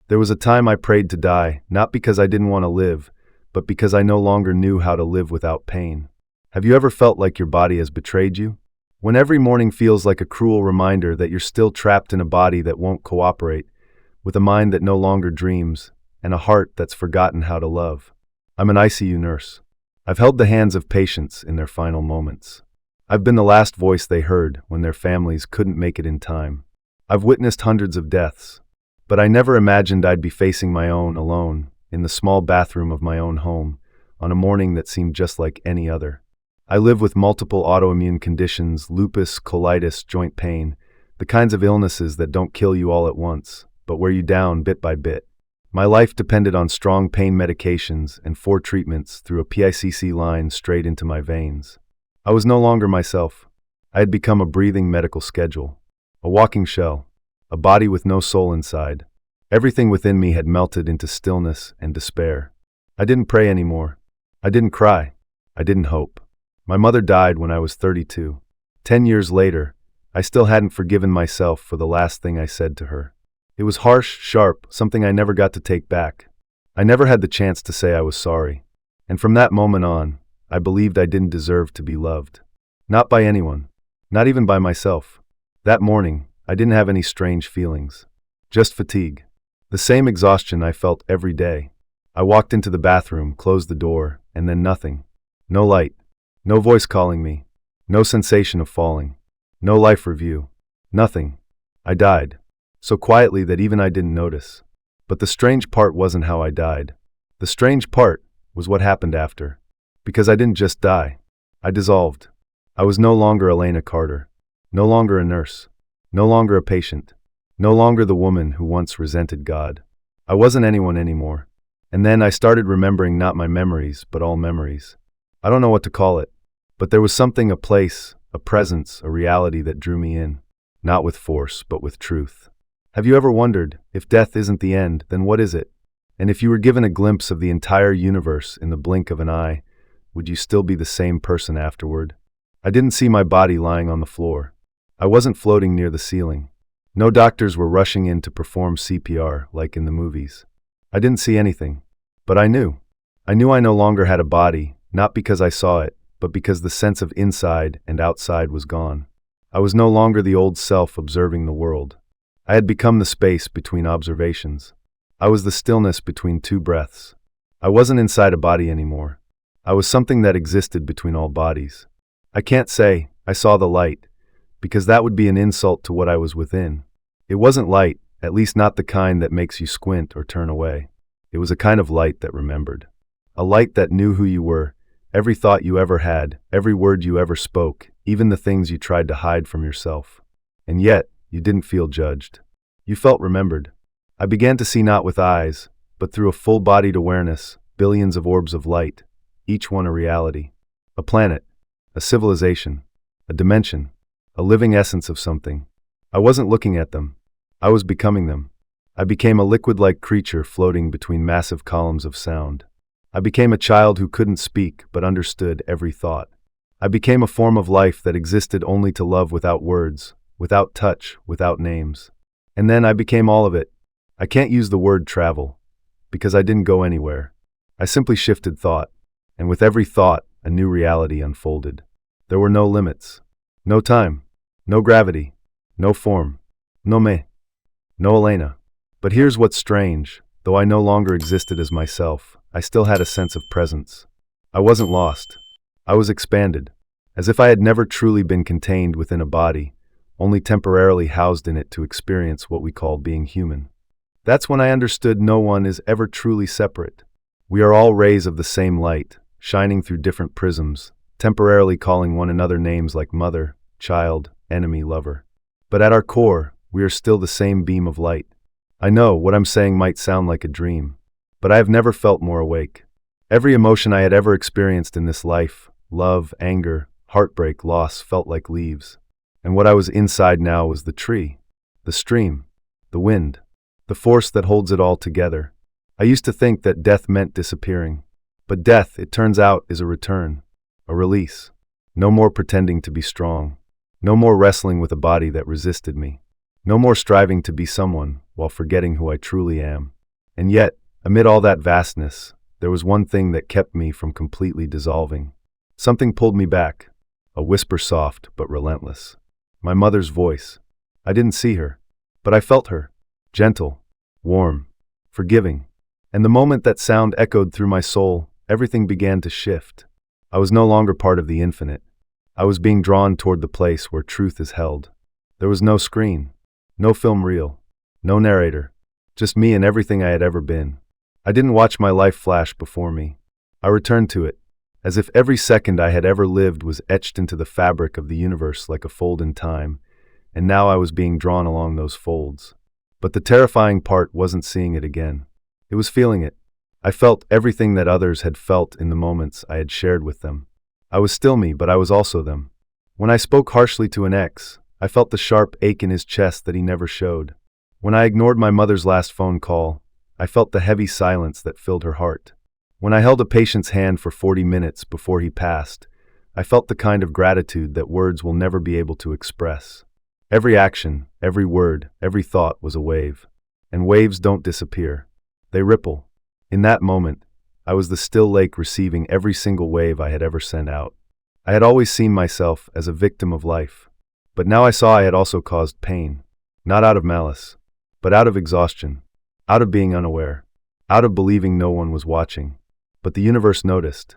There was a time I prayed to die, not because I didn't want to live, but because I no longer knew how to live without pain. Have you ever felt like your body has betrayed you? When every morning feels like a cruel reminder that you're still trapped in a body that won't cooperate, with a mind that no longer dreams, and a heart that's forgotten how to love. I'm an ICU nurse. I've held the hands of patients in their final moments. I've been the last voice they heard when their families couldn't make it in time. I've witnessed hundreds of deaths, but I never imagined I'd be facing my own alone, in the small bathroom of my own home, on a morning that seemed just like any other. I live with multiple autoimmune conditions, lupus, colitis, joint pain, the kinds of illnesses that don't kill you all at once, but wear you down bit by bit. My life depended on strong pain medications and 4 treatments through a PICC line straight into my veins. I was no longer myself. I had become a breathing medical schedule, a walking shell, a body with no soul inside. Everything within me had melted into stillness and despair. I didn't pray anymore. I didn't cry. I didn't hope. My mother died when I was 32. 10 years later, I still hadn't forgiven myself for the last thing I said to her. It was harsh, sharp, something I never got to take back. I never had the chance to say I was sorry. And from that moment on, I believed I didn't deserve to be loved. Not by anyone. Not even by myself. That morning, I didn't have any strange feelings. Just fatigue. The same exhaustion I felt every day. I walked into the bathroom, closed the door, and then nothing. No light. No voice calling me. No sensation of falling. No life review. Nothing. I died. So quietly that even I didn't notice. But the strange part wasn't how I died. The strange part was what happened after. Because I didn't just die. I dissolved. I was no longer Elena Carter. No longer a nurse. No longer a patient. No longer the woman who once resented God. I wasn't anyone anymore. And then I started remembering not my memories, but all memories. I don't know what to call it. But there was something, a place, a presence, a reality that drew me in. Not with force, but with truth. Have you ever wondered, if death isn't the end, then what is it? And if you were given a glimpse of the entire universe in the blink of an eye, would you still be the same person afterward? I didn't see my body lying on the floor. I wasn't floating near the ceiling. No doctors were rushing in to perform CPR like in the movies. I didn't see anything. But I knew. I knew I no longer had a body, not because I saw it, but because the sense of inside and outside was gone. I was no longer the old self observing the world. I had become the space between observations. I was the stillness between 2 breaths. I wasn't inside a body anymore. I was something that existed between all bodies. I can't say, I saw the light, because that would be an insult to what I was within. It wasn't light, at least not the kind that makes you squint or turn away. It was a kind of light that remembered. A light that knew who you were, every thought you ever had, every word you ever spoke, even the things you tried to hide from yourself. And yet, you didn't feel judged. You felt remembered. I began to see not with eyes, but through a full-bodied awareness, billions of orbs of light, each one a reality. A planet, a civilization, a dimension, a living essence of something. I wasn't looking at them. I was becoming them. I became a liquid-like creature floating between massive columns of sound. I became a child who couldn't speak but understood every thought. I became a form of life that existed only to love without words, without touch, without names. And then I became all of it. I can't use the word travel, because I didn't go anywhere. I simply shifted thought, and with every thought, a new reality unfolded. There were no limits, no time, no gravity, no form, no me, no Elena. But here's what's strange. Though I no longer existed as myself, I still had a sense of presence. I wasn't lost. I was expanded, as if I had never truly been contained within a body, only temporarily housed in it to experience what we call being human. That's when I understood no one is ever truly separate. We are all rays of the same light, shining through different prisms, temporarily calling one another names like mother, child, enemy, lover. But at our core, we are still the same beam of light. I know what I'm saying might sound like a dream, but I have never felt more awake. Every emotion I had ever experienced in this life, love, anger, heartbreak, loss, felt like leaves. And what I was inside now was the tree, the stream, the wind, the force that holds it all together. I used to think that death meant disappearing. But death, it turns out, is a return, a release. No more pretending to be strong. No more wrestling with a body that resisted me. No more striving to be someone while forgetting who I truly am. And yet, amid all that vastness, there was one thing that kept me from completely dissolving. Something pulled me back, a whisper soft but relentless. My mother's voice. I didn't see her, but I felt her, gentle, warm, forgiving. And the moment that sound echoed through my soul, everything began to shift. I was no longer part of the infinite. I was being drawn toward the place where truth is held. There was no screen, no film reel, no narrator, just me and everything I had ever been. I didn't watch my life flash before me. I returned to it, as if every second I had ever lived was etched into the fabric of the universe like a fold in time, and now I was being drawn along those folds. But the terrifying part wasn't seeing it again. It was feeling it. I felt everything that others had felt in the moments I had shared with them. I was still me, but I was also them. When I spoke harshly to an ex, I felt the sharp ache in his chest that he never showed. When I ignored my mother's last phone call, I felt the heavy silence that filled her heart. When I held a patient's hand for 40 minutes before he passed, I felt the kind of gratitude that words will never be able to express. Every action, every word, every thought was a wave. And waves don't disappear. They ripple. In that moment, I was the still lake receiving every single wave I had ever sent out. I had always seen myself as a victim of life, but now I saw I had also caused pain, not out of malice, but out of exhaustion, out of being unaware, out of believing no one was watching. But the universe noticed,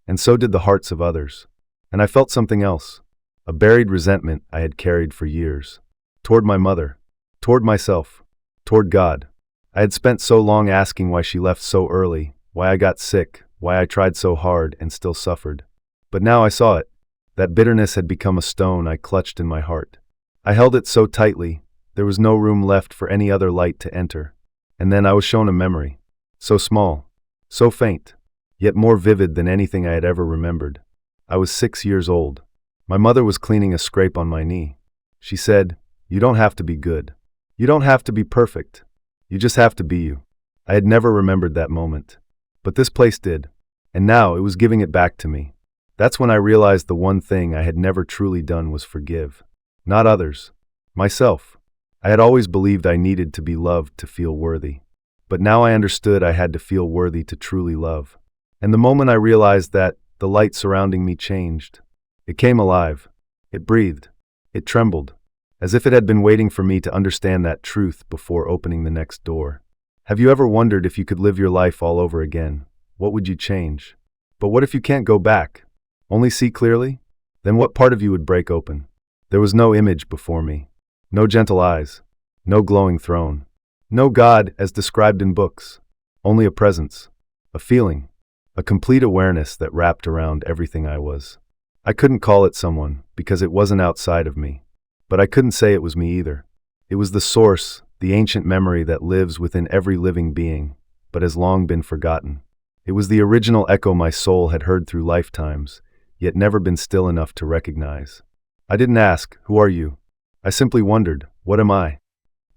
and so did the hearts of others. And I felt something else, a buried resentment I had carried for years, toward my mother, toward myself, toward God. I had spent so long asking why she left so early, why I got sick, why I tried so hard and still suffered. But now I saw it. That bitterness had become a stone I clutched in my heart. I held it so tightly, there was no room left for any other light to enter. And then I was shown a memory, so small, so faint, yet more vivid than anything I had ever remembered. I was 6 years old. My mother was cleaning a scrape on my knee. She said, "You don't have to be good. You don't have to be perfect. You just have to be you." I had never remembered that moment. But this place did. And now it was giving it back to me. That's when I realized the one thing I had never truly done was forgive. Not others. Myself. I had always believed I needed to be loved to feel worthy. But now I understood I had to feel worthy to truly love. And the moment I realized that, the light surrounding me changed. It came alive. It breathed. It trembled. As if it had been waiting for me to understand that truth before opening the next door. Have you ever wondered if you could live your life all over again? What would you change? But what if you can't go back? Only see clearly? Then what part of you would break open? There was no image before me. No gentle eyes. No glowing throne. No God as described in books. Only a presence. A feeling. A complete awareness that wrapped around everything I was. I couldn't call it someone because it wasn't outside of me. But I couldn't say it was me either. It was the source, the ancient memory that lives within every living being, but has long been forgotten. It was the original echo my soul had heard through lifetimes, yet never been still enough to recognize. I didn't ask, "Who are you?" I simply wondered, "What am I?"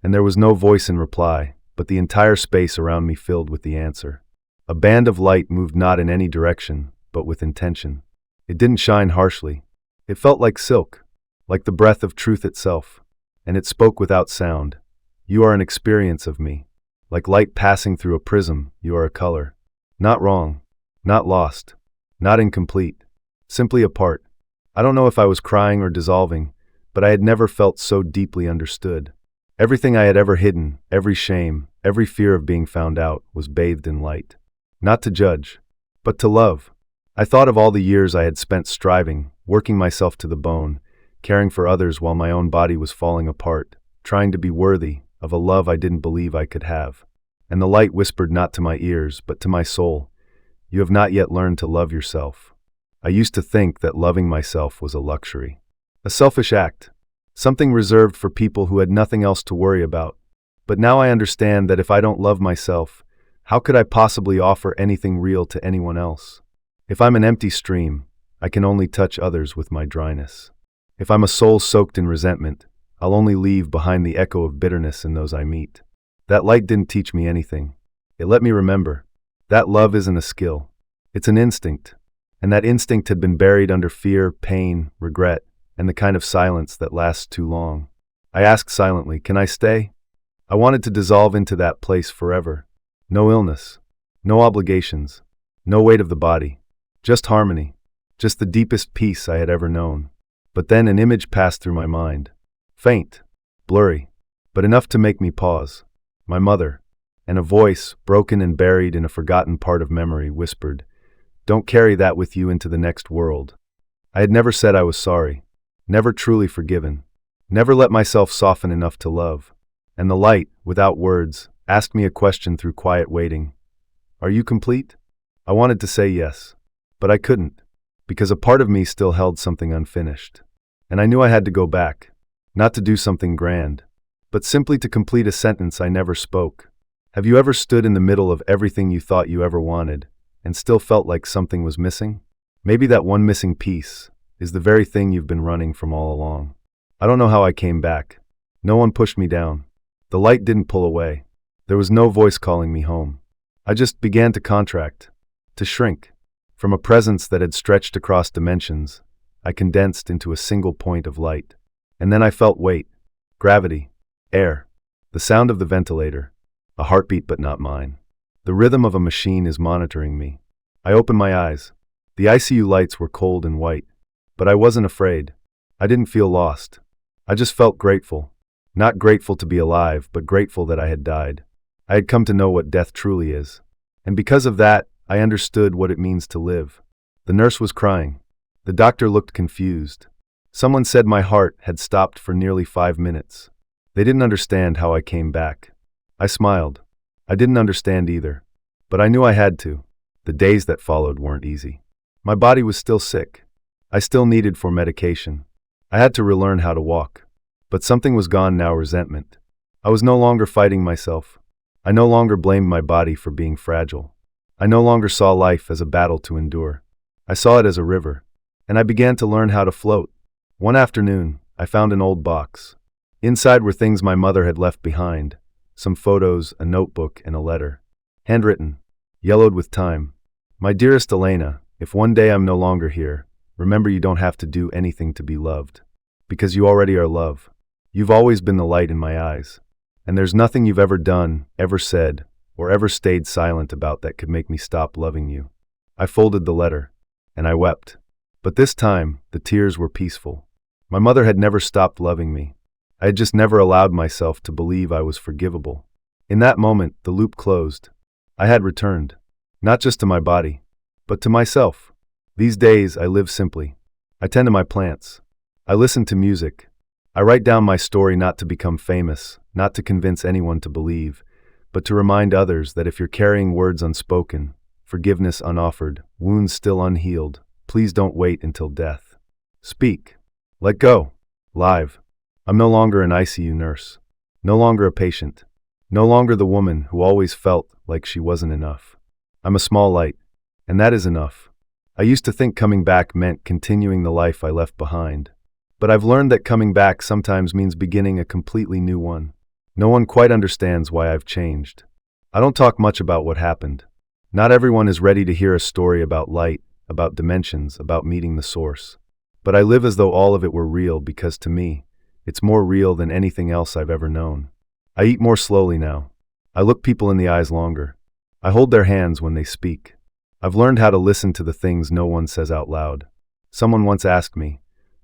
And there was no voice in reply, but the entire space around me filled with the answer. A band of light moved not in any direction, but with intention. It didn't shine harshly. It felt like silk, like the breath of truth itself, and it spoke without sound. "You are an experience of me. Like light passing through a prism, you are a color. Not wrong, not lost, not incomplete, simply a part." I don't know if I was crying or dissolving, but I had never felt so deeply understood. Everything I had ever hidden, every shame, every fear of being found out, was bathed in light. Not to judge, but to love. I thought of all the years I had spent striving, working myself to the bone, caring for others while my own body was falling apart, trying to be worthy of a love I didn't believe I could have. And the light whispered not to my ears, but to my soul, "You have not yet learned to love yourself." I used to think that loving myself was a luxury, a selfish act, something reserved for people who had nothing else to worry about. But now I understand that if I don't love myself, how could I possibly offer anything real to anyone else? If I'm an empty stream, I can only touch others with my dryness. If I'm a soul soaked in resentment, I'll only leave behind the echo of bitterness in those I meet. That light didn't teach me anything. It let me remember that love isn't a skill. It's an instinct. And that instinct had been buried under fear, pain, regret, and the kind of silence that lasts too long. I asked silently, "Can I stay?" I wanted to dissolve into that place forever. No illness. No obligations. No weight of the body. Just harmony. Just the deepest peace I had ever known. But then an image passed through my mind. Faint. Blurry. But enough to make me pause. My mother. And a voice, broken and buried in a forgotten part of memory, whispered, "Don't carry that with you into the next world." I had never said I was sorry. Never truly forgiven. Never let myself soften enough to love. And the light, without words, asked me a question through quiet waiting. "Are you complete?" I wanted to say yes. But I couldn't. Because a part of me still held something unfinished. And I knew I had to go back. Not to do something grand. But simply to complete a sentence I never spoke. Have you ever stood in the middle of everything you thought you ever wanted, and still felt like something was missing? Maybe that one missing piece is the very thing you've been running from all along. I don't know how I came back. No one pushed me down. The light didn't pull away. There was no voice calling me home. I just began to contract, to shrink. From a presence that had stretched across dimensions, I condensed into a single point of light. And then I felt weight, gravity, air, the sound of the ventilator. A heartbeat but not mine. The rhythm of a machine is monitoring me. I opened my eyes. The ICU lights were cold and white. But I wasn't afraid. I didn't feel lost. I just felt grateful. Not grateful to be alive, but grateful that I had died. I had come to know what death truly is. And because of that, I understood what it means to live. The nurse was crying. The doctor looked confused. Someone said my heart had stopped for nearly 5 minutes. They didn't understand how I came back. I smiled. I didn't understand either. But I knew I had to. The days that followed weren't easy. My body was still sick. I still needed for medication. I had to relearn how to walk. But something was gone now, resentment. I was no longer fighting myself. I no longer blamed my body for being fragile. I no longer saw life as a battle to endure. I saw it as a river. And I began to learn how to float. One afternoon, I found an old box. Inside were things my mother had left behind. Some photos, a notebook, and a letter. Handwritten. Yellowed with time. "My dearest Elena, if one day I'm no longer here, remember you don't have to do anything to be loved. Because you already are love. You've always been the light in my eyes. And there's nothing you've ever done, ever said, or ever stayed silent about that could make me stop loving you." I folded the letter. And I wept. But this time, the tears were peaceful. My mother had never stopped loving me. I had just never allowed myself to believe I was forgivable. In that moment, the loop closed. I had returned. Not just to my body, but to myself. These days, I live simply. I tend to my plants. I listen to music. I write down my story not to become famous, not to convince anyone to believe, but to remind others that if you're carrying words unspoken, forgiveness unoffered, wounds still unhealed, please don't wait until death. Speak. Let go. Live. I'm no longer an ICU nurse. No longer a patient. No longer the woman who always felt like she wasn't enough. I'm a small light, and that is enough. I used to think coming back meant continuing the life I left behind. But I've learned that coming back sometimes means beginning a completely new one. No one quite understands why I've changed. I don't talk much about what happened. Not everyone is ready to hear a story about light, about dimensions, about meeting the source. But I live as though all of it were real because to me, it's more real than anything else I've ever known. I eat more slowly now. I look people in the eyes longer. I hold their hands when they speak. I've learned how to listen to the things no one says out loud. Someone once asked me,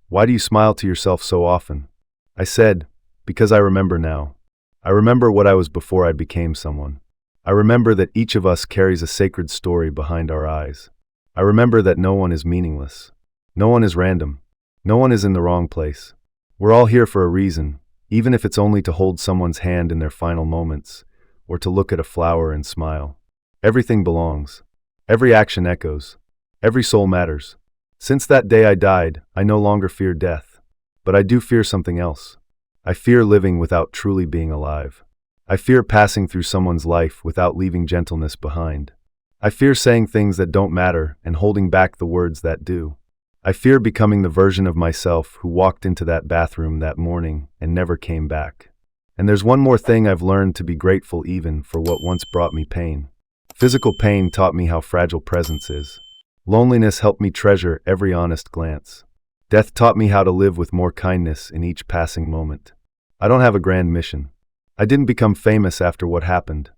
"Why do you smile to yourself so often?" I said, "Because I remember now. I remember what I was before I became someone. I remember that each of us carries a sacred story behind our eyes. I remember that no one is meaningless. No one is random. No one is in the wrong place. We're all here for a reason, even if it's only to hold someone's hand in their final moments, or to look at a flower and smile. Everything belongs. Every action echoes. Every soul matters. Since that day I died, I no longer fear death. But I do fear something else. I fear living without truly being alive. I fear passing through someone's life without leaving gentleness behind. I fear saying things that don't matter and holding back the words that do. I fear becoming the version of myself who walked into that bathroom that morning and never came back. And there's one more thing I've learned: to be grateful even for what once brought me pain. Physical pain taught me how fragile presence is. Loneliness helped me treasure every honest glance. Death taught me how to live with more kindness in each passing moment. I don't have a grand mission. I didn't become famous after what happened.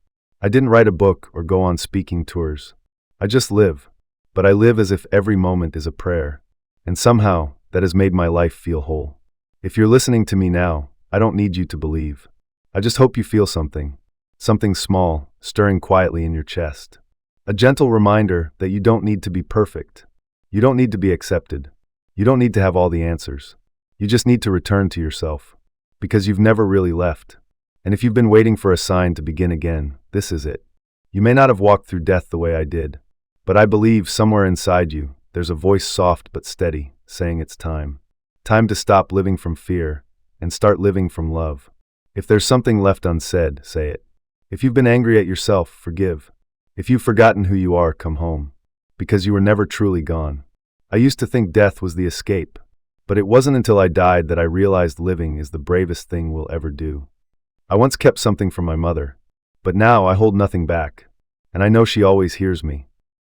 I didn't write a book or go on speaking tours. I just live. But I live as if every moment is a prayer. And somehow, that has made my life feel whole. If you're listening to me now, I don't need you to believe. I just hope you feel something. Something small, stirring quietly in your chest. A gentle reminder that you don't need to be perfect. You don't need to be accepted. You don't need to have all the answers. You just need to return to yourself. Because you've never really left. And if you've been waiting for a sign to begin again, this is it. You may not have walked through death the way I did, but I believe somewhere inside you, there's a voice soft but steady, saying it's time. Time to stop living from fear and start living from love. If there's something left unsaid, say it. If you've been angry at yourself, forgive. If you've forgotten who you are, come home. Because you were never truly gone. I used to think death was the escape, but it wasn't until I died that I realized living is the bravest thing we'll ever do. I once kept something from my mother, but now I hold nothing back, and I know she always hears me.